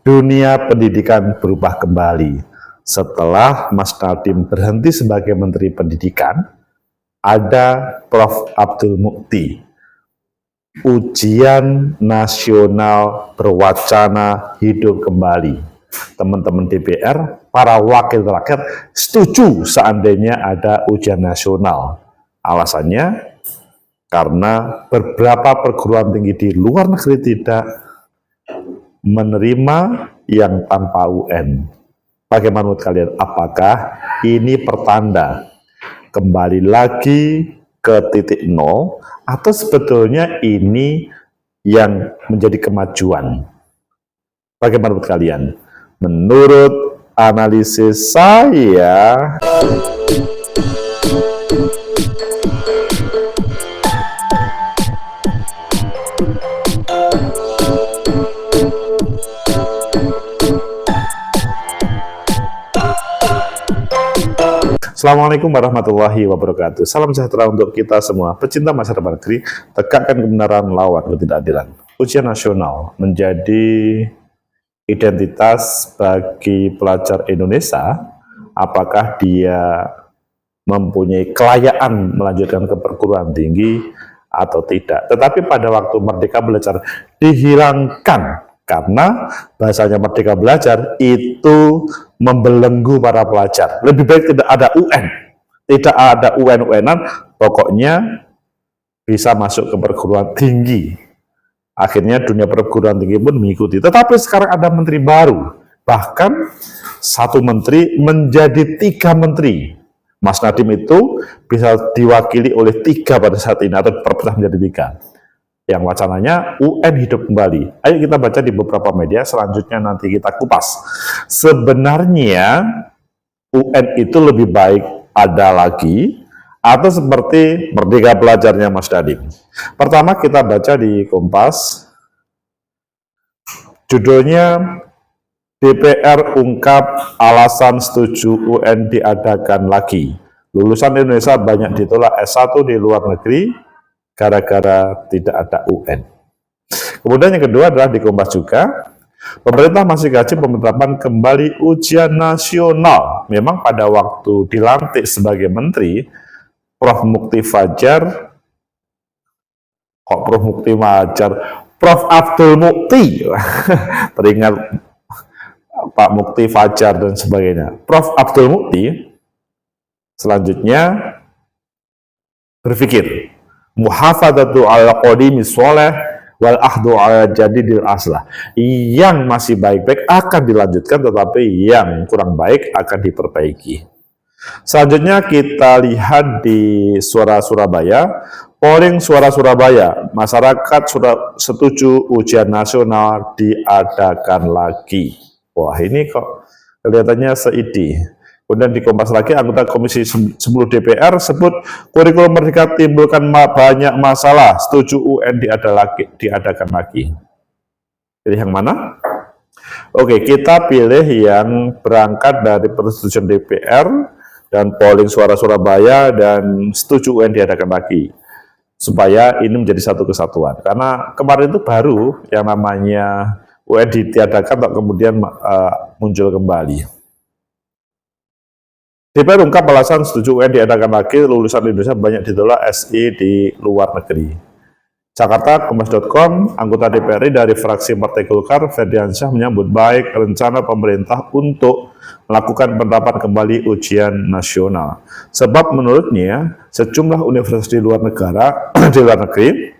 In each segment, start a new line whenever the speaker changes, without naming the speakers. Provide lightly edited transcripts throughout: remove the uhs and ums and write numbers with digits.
Dunia pendidikan berubah kembali. Setelah Mas Nadiem berhenti sebagai Menteri Pendidikan, ada Prof. Abdul Mukti. Ujian nasional berwacana hidup kembali. Teman-teman DPR, para wakil rakyat setuju seandainya ada ujian nasional. Alasannya, karena beberapa perguruan tinggi di luar negeri tidak menerima yang tanpa UN. Bagaimana menurut kalian? Apakah ini pertanda kembali lagi ke titik nol, atau sebetulnya ini yang menjadi kemajuan? Bagaimana menurut kalian? Menurut analisis saya, Assalamualaikum warahmatullahi wabarakatuh. Salam sejahtera untuk kita semua, pecinta masa depan negeri, tegakkan kebenaran, lawan ketidakadilan. Ujian nasional menjadi identitas bagi pelajar Indonesia. Apakah dia mempunyai kelayaan melanjutkan ke perguruan tinggi atau tidak? Tetapi pada waktu Merdeka Belajar dihilangkan, karena bahasanya Merdeka Belajar itu membelenggu para pelajar. Lebih baik tidak ada UN, tidak ada UN-UNan, pokoknya bisa masuk ke perguruan tinggi. Akhirnya dunia perguruan tinggi pun mengikuti. Tetapi sekarang ada menteri baru, bahkan satu menteri menjadi 3 menteri. Mas Nadiem itu bisa diwakili oleh 3 pada saat ini, atau terpecah menjadi 3. Yang wacananya UN hidup kembali. Ayo kita baca di beberapa media, selanjutnya nanti kita kupas. Sebenarnya UN itu lebih baik ada lagi, atau seperti Merdeka Belajarnya Mas Nadiem. Pertama kita baca di Kompas, judulnya DPR ungkap alasan setuju UN diadakan lagi. Lulusan Indonesia banyak ditolak S1 di luar negeri gara-gara tidak ada UN. Kemudian yang kedua adalah di Kompas juga, pemerintah masih kaji penerapan kembali ujian nasional. Memang pada waktu dilantik sebagai menteri, Prof. Mukti Fajar, Prof. Abdul Mukti, teringat Pak Mukti Fajar dan sebagainya. Prof. Abdul Mukti selanjutnya berpikir, muhafadzatu ala qadimi sholeh wal ahdu ala jadidil aslah. Yang masih baik-baik akan dilanjutkan, tetapi yang kurang baik akan diperbaiki. Selanjutnya kita lihat di Suara Surabaya. Polling Suara Surabaya, masyarakat sudah setuju ujian nasional diadakan lagi. Wah, ini kok kelihatannya seidi. Kemudian di Kompas lagi, anggota Komisi 10 DPR sebut kurikulum Merdeka timbulkan banyak masalah, setuju UN diadakan lagi. Pilih yang mana? Oke, kita pilih yang berangkat dari persetujuan DPR dan polling Suara Surabaya dan setuju UN diadakan lagi, supaya ini menjadi satu kesatuan. Karena kemarin itu baru yang namanya UN ditiadakan, kemudian muncul kembali. DPR ungkap alasan setuju UN diadakan lagi, lulusan Indonesia banyak ditolak SI di luar negeri. Jakarta, Kompas.com, anggota DPR dari fraksi Partai Golkar, Ferdiansyah menyambut baik rencana pemerintah untuk melakukan penerapan kembali ujian nasional. Sebab menurutnya, sejumlah universitas di luar negeri,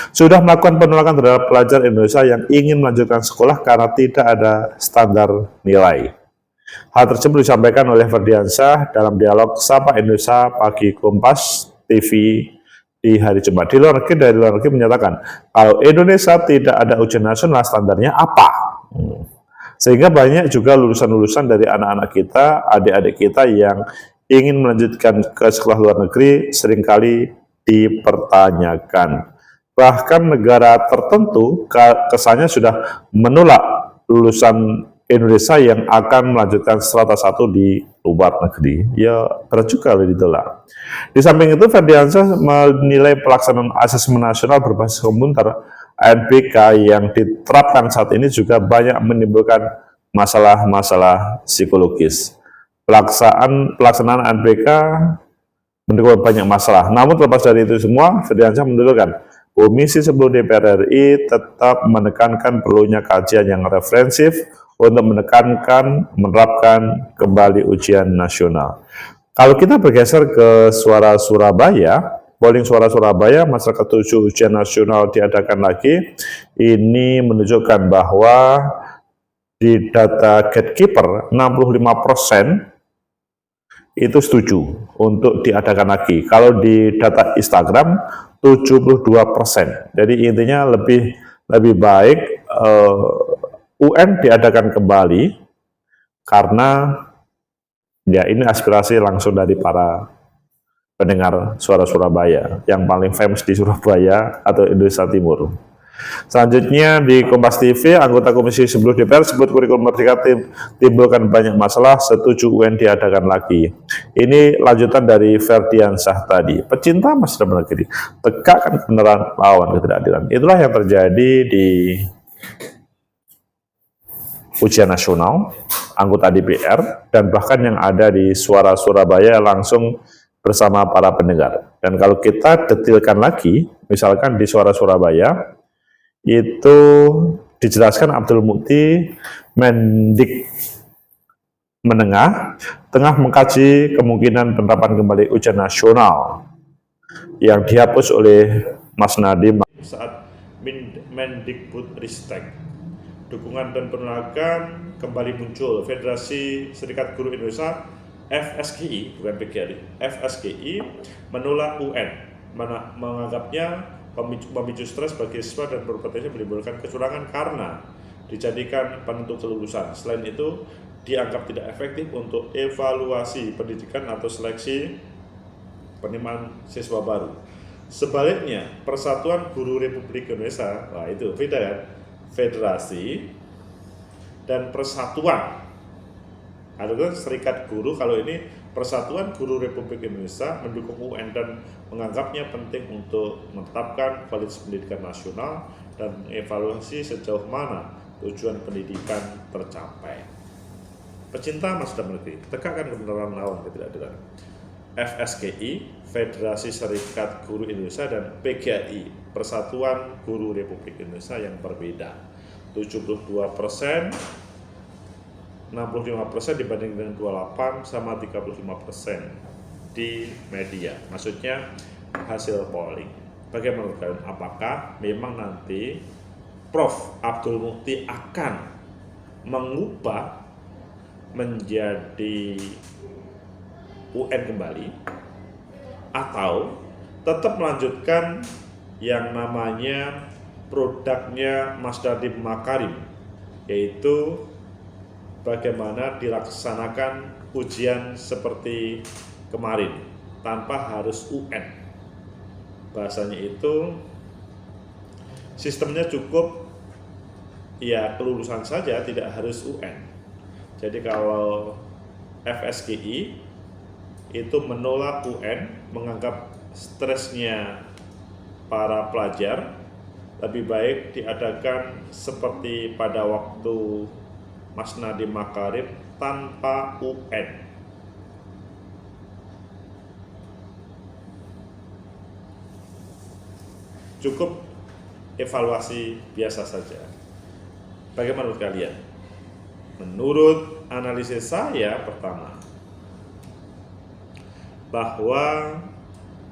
sudah melakukan penolakan terhadap pelajar Indonesia yang ingin melanjutkan sekolah karena tidak ada standar nilai. Hal tersebut disampaikan oleh Ferdiansyah dalam dialog Sapa Indonesia Pagi Kompas TV di hari Jumat. Dari luar negeri menyatakan, kalau Indonesia tidak ada ujian nasional, standarnya apa? Sehingga banyak juga lulusan-lulusan dari anak-anak kita, adik-adik kita yang ingin melanjutkan ke sekolah luar negeri seringkali dipertanyakan. Bahkan negara tertentu kesannya sudah menolak lulusan Indonesia yang akan melanjutkan strata 1 di luar negeri. Ya, berat juga ditolak. Di samping itu, Ferdiansyah menilai pelaksanaan asesmen nasional berbasis komputer UNBK yang diterapkan saat ini juga banyak menimbulkan masalah-masalah psikologis. Pelaksanaan UNBK menimbulkan banyak masalah. Namun terlepas dari itu semua, Firdiansyah menuturkan, Komisi 10 DPR RI tetap menekankan perlunya kajian yang referensif untuk menerapkan kembali ujian nasional. Kalau kita bergeser ke Suara Surabaya, polling Suara Surabaya, masyarakat 7 ujian nasional diadakan lagi. Ini menunjukkan bahwa di data Gatekeeper 65% itu setuju untuk diadakan lagi. Kalau di data Instagram 72%. Jadi intinya lebih baik UN diadakan kembali karena ya ini aspirasi langsung dari para pendengar Suara Surabaya yang paling famous di Surabaya atau Indonesia Timur. Selanjutnya di Kompas TV, anggota Komisi 10 DPR sebut kurikulum Merdeka timbulkan banyak masalah, setuju UN diadakan lagi. Ini lanjutan dari Firdiansyah tadi. Pecinta masa depan negeri, tegakkan kebenaran, lawan ketidakadilan. Itulah yang terjadi di ujian nasional, anggota DPR, dan bahkan yang ada di Suara Surabaya langsung bersama para pendengar. Dan kalau kita detilkan lagi, misalkan di Suara Surabaya, itu dijelaskan Abdul Mukti Mendik Menengah tengah mengkaji kemungkinan penerapan kembali ujian nasional yang dihapus oleh Mas Nadiem saat Mendikbudristek. Dukungan dan penolakan kembali muncul. Federasi Serikat Guru Indonesia FSGI, bukan PGRI, FSGI menolak UN, menganggapnya pemicu stres bagi siswa dan berpotensi menimbulkan kecurangan karena dijadikan penentu kelulusan. Selain itu, dianggap tidak efektif untuk evaluasi pendidikan atau seleksi penerimaan siswa baru. Sebaliknya, Persatuan Guru Republik Indonesia, wah itu beda kan, federasi dan persatuan. Ada kan Serikat Guru, kalau ini Persatuan Guru Republik Indonesia mendukung UN dan menganggapnya penting untuk menetapkan kualitas pendidikan nasional dan mengevaluasi sejauh mana tujuan pendidikan tercapai. Pecinta masa depan negeri, tegakkan kebenaran, lawan ketidakadilan. FSGI, Federasi Serikat Guru Indonesia, dan PGRI, Persatuan Guru Republik Indonesia yang berbeda. 72%, 65% dibanding dengan 28 sama 35% di media. Maksudnya hasil polling. Bagaimana menurut kalian? Apakah memang nanti Prof. Abdul Mukti akan mengubah menjadi UN kembali atau tetap melanjutkan yang namanya produknya Mas Nadiem Makarim, yaitu bagaimana dilaksanakan ujian seperti kemarin tanpa harus UN. Bahasanya itu sistemnya cukup ya kelulusan saja, tidak harus UN. Jadi kalau FSGI itu menolak UN, menganggap stresnya para pelajar lebih baik diadakan seperti pada waktu Mas Nadiem Makarim tanpa UN. Cukup evaluasi biasa saja. Bagaimana menurut kalian? Menurut analisis saya pertama, bahwa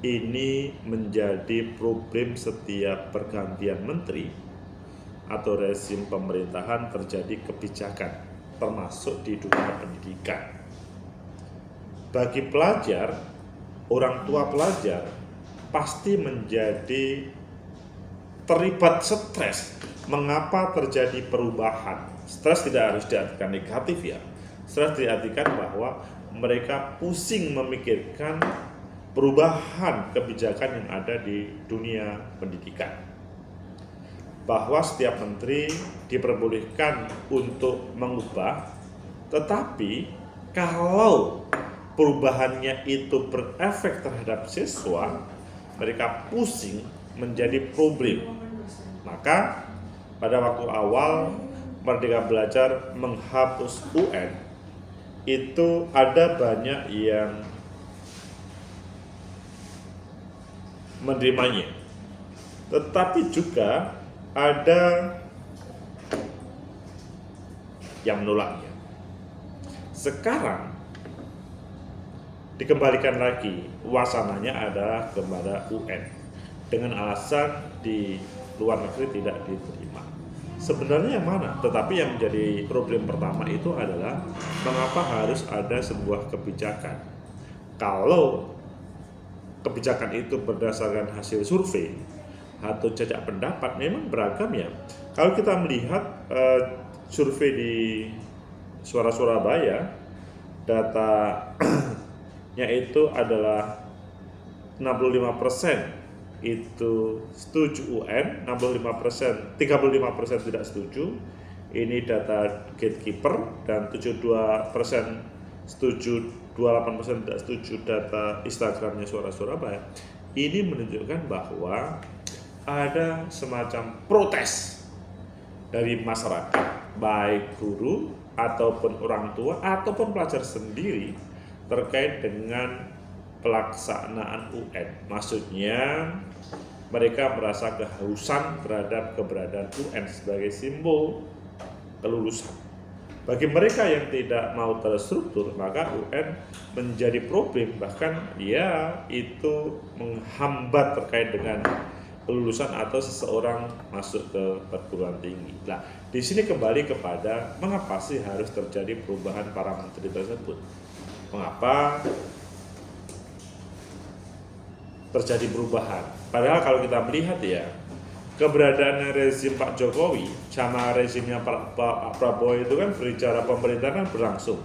ini menjadi problem setiap pergantian menteri atau rezim pemerintahan terjadi kebijakan, termasuk di dunia pendidikan. Bagi pelajar, orang tua pelajar pasti menjadi terlibat stres. Mengapa terjadi perubahan? Stres tidak harus diartikan negatif ya. Stres diartikan bahwa mereka pusing memikirkan perubahan kebijakan yang ada di dunia pendidikan. Bahwa setiap menteri diperbolehkan untuk mengubah, tetapi kalau perubahannya itu berefek terhadap siswa, mereka pusing menjadi problem. Maka pada waktu awal Merdeka Belajar menghapus UN, itu ada banyak yang menerimanya, tetapi juga ada yang menolaknya. Sekarang dikembalikan lagi, wacananya adalah kepada UN dengan alasan di luar negeri tidak diterima. Sebenarnya yang mana? Tetapi yang menjadi problem pertama itu adalah mengapa harus ada sebuah kebijakan. Kalau kebijakan itu berdasarkan hasil survei atau jajak pendapat, memang beragam ya. Kalau kita melihat survei di Suara Surabaya, datanya itu adalah 65% itu setuju UN, 35%, 35% tidak setuju. Ini data Gatekeeper, dan 72% setuju, 28% tidak setuju, data Instagramnya Suara Surabaya. Ini menunjukkan bahwa ada semacam protes dari masyarakat, baik guru ataupun orang tua ataupun pelajar sendiri terkait dengan pelaksanaan UN. Maksudnya mereka merasa kehausan terhadap keberadaan UN sebagai simbol kelulusan. Bagi mereka yang tidak mau terstruktur, maka UN menjadi problem, bahkan ya itu menghambat terkait dengan kelulusan atau seseorang masuk ke perguruan tinggi. Nah, di sini kembali kepada mengapa sih harus terjadi perubahan para menteri tersebut? Mengapa terjadi perubahan? Padahal kalau kita melihat ya, keberadaan rezim Pak Jokowi sama rezimnya Pak Prabowo itu kan berbicara pemerintahan kan berlangsung.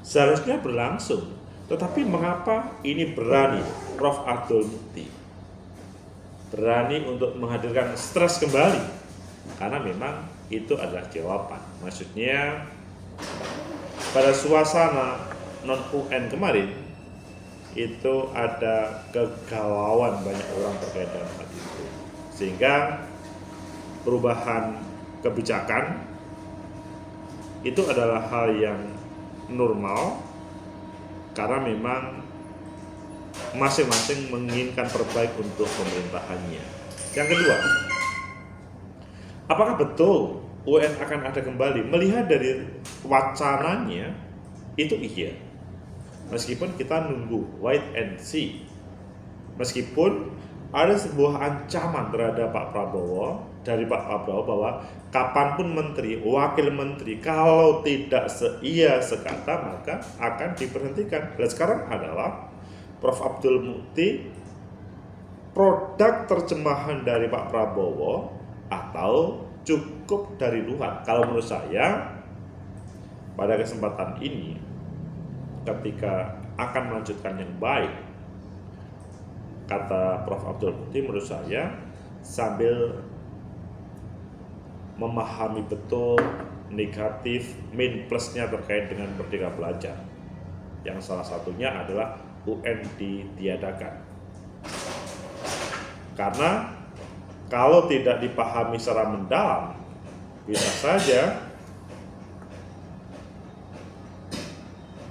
Seharusnya berlangsung. Tetapi mengapa ini berani Prof. Abdul Mukti berani untuk menghadirkan stres kembali? Karena memang itu adalah jawaban. Maksudnya pada suasana non-UN kemarin itu ada kegalauan banyak orang terkait dengan hal itu, sehingga perubahan kebijakan itu adalah hal yang normal karena memang masing-masing menginginkan terbaik untuk pemerintahannya. Yang kedua, apakah betul UN akan ada kembali? Melihat dari wacananya itu iya. Meskipun kita nunggu wait and see, meskipun ada sebuah ancaman terhadap Pak Prabowo dari Pak Prabowo bahwa kapanpun menteri, wakil menteri kalau tidak seia sekata maka akan diberhentikan. Dan sekarang adalah Prof. Abdul Mukti produk terjemahan dari Pak Prabowo atau cukup dari luar. Kalau menurut saya pada kesempatan ini, ketika akan melanjutkan yang baik, kata Prof. Abdul Mukti menurut saya sambil memahami betul negatif min plusnya terkait dengan Merdeka Belajar, yang salah satunya adalah UN ditiadakan. Karena kalau tidak dipahami secara mendalam, bisa saja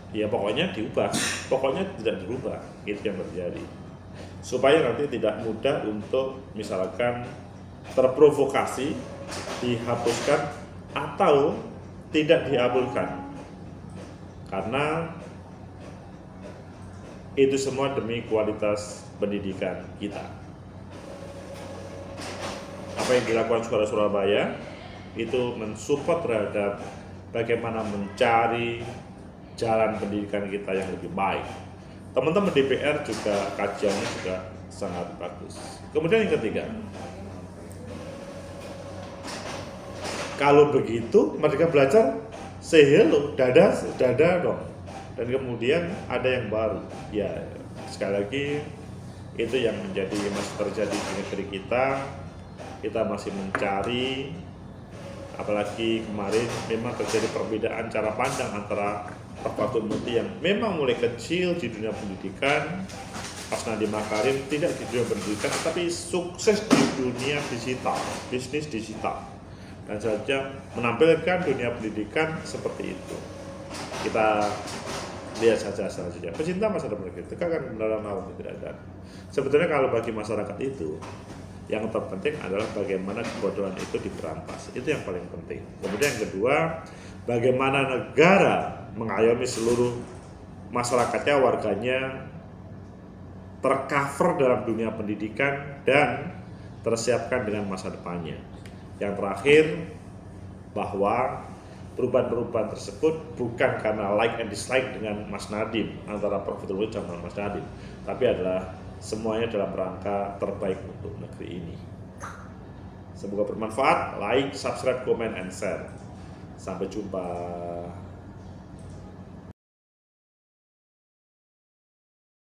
ya pokoknya diubah, pokoknya tidak dirubah, itu yang terjadi. Supaya nanti tidak mudah untuk misalkan terprovokasi, dihapuskan atau tidak diabulkan. Karena itu semua demi kualitas pendidikan kita. Apa yang dilakukan Suara Surabaya itu mensupport terhadap bagaimana mencari jalan pendidikan kita yang lebih baik. Teman-teman DPR juga kajiannya juga sangat bagus. Kemudian yang ketiga, kalau begitu Merdeka Belajar say hello, dada dong. Dan kemudian ada yang baru. Ya, sekali lagi itu yang menjadi masih terjadi di negeri kita. Kita masih mencari, apalagi kemarin memang terjadi perbedaan cara pandang antara Prof. Abdul Mukti yang memang mulai kecil di dunia pendidikan Mas Nadiem Makarim tidak di dunia pendidikan, tetapi sukses di dunia digital, bisnis digital, dan saja menampilkan dunia pendidikan seperti itu. Kita lihat saja selanjutnya. Pecinta masa depan negeri, tegakkan kebenaran lawan tidak ada. Sebetulnya kalau bagi masyarakat itu, yang terpenting adalah bagaimana kebodohan itu diberantas. Itu yang paling penting. Kemudian yang kedua, bagaimana negara mengayomi seluruh masyarakatnya, warganya tercover dalam dunia pendidikan dan tersiapkan dengan masa depannya. Yang terakhir, bahwa perubahan-perubahan tersebut bukan karena like and dislike dengan Mas Nadiem, antara Prof. Widodo dan Mas Nadiem, tapi adalah semuanya dalam rangka terbaik untuk negeri ini. Semoga bermanfaat. Like, subscribe, comment, and share. Sampai jumpa.